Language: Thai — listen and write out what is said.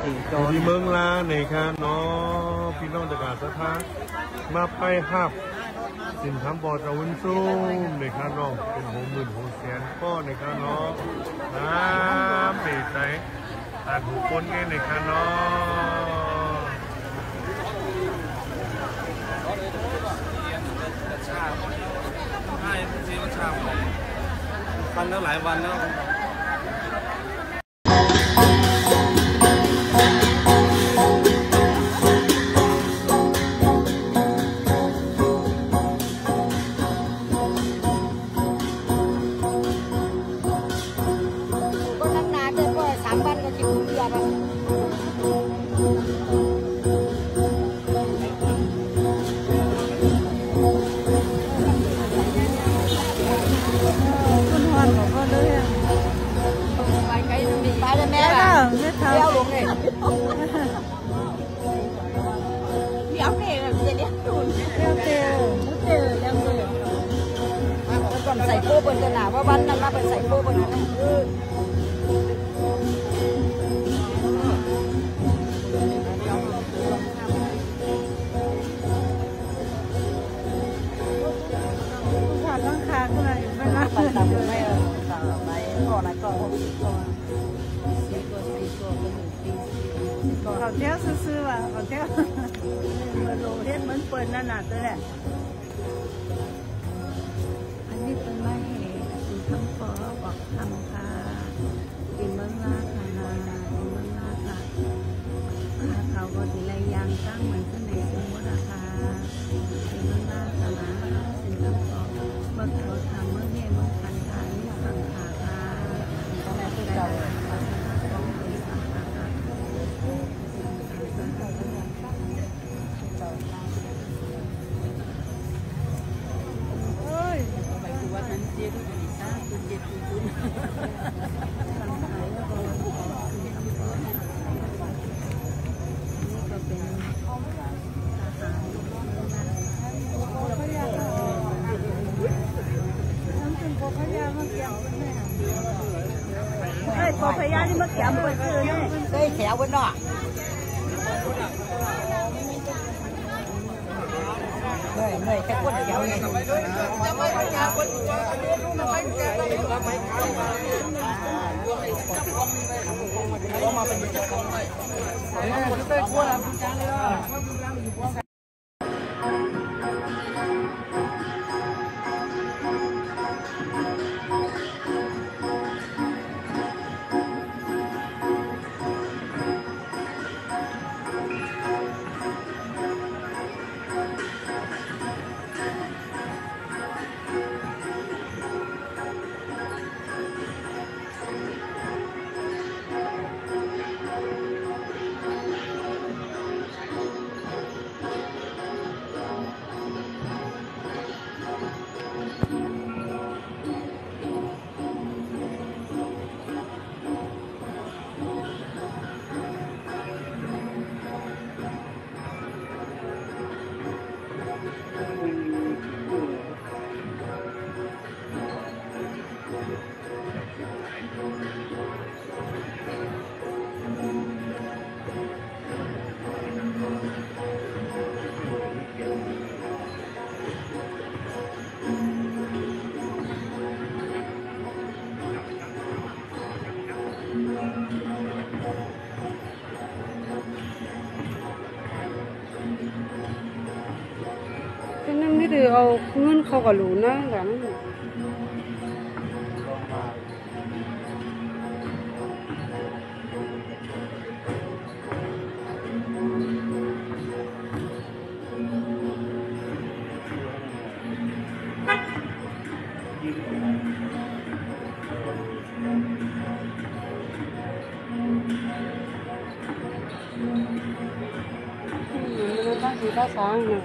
ที่เมืองลาในค่ะเนาะพี่น้องจากการสถานมาไปหับสินทำบอดเอาวุ้นซุ่มในค่ะเนาะเป็น60,000 600,000ก็ในค่ะเนาะน้ำเป๋ใจอ่านหูคนไงในค่ะเนาะใช่ซีรสชาติฟังแล้วหลายวันแล้วใส่โป้บนกระหนาว่าวันนั้นมาเป็นใส่โป้บนนั้นขาดร่างคาขึ้นมาไม่น่าไปตามไม่ต่างไปก่อนไหนก่อนเขาเที่ยวซื้อๆว่ะเขาเที่ยวมาโลเทียนเหมือนเปิดนั่นน่ะตัวแหละอันนี้เป็นไม้เหตุทำฟอบอกทำค่ะกินเมืองลาค่ะนากินเมืองลาค่ะเขาก็ดีไรยางตั้งเหมือนกันในสมุทรค่ะกินเมืองลาค่ะนะสินทำฟอเมื่อเขาทำเมื่อเนี่ยเมื่อพันธานี่ทำค่ะค่ะต้องมาติดต่อพอพยานี่มาแขวมันคือเนี่ยได้แขวบนนอกเหนื่อยแค่ก้นแขวไงมาเป็นเจ้าของเลยได้กลัวแล้วคือเอาเงินเขาก็รู้นะหลังมันตั้งสีตาสางเนี่ย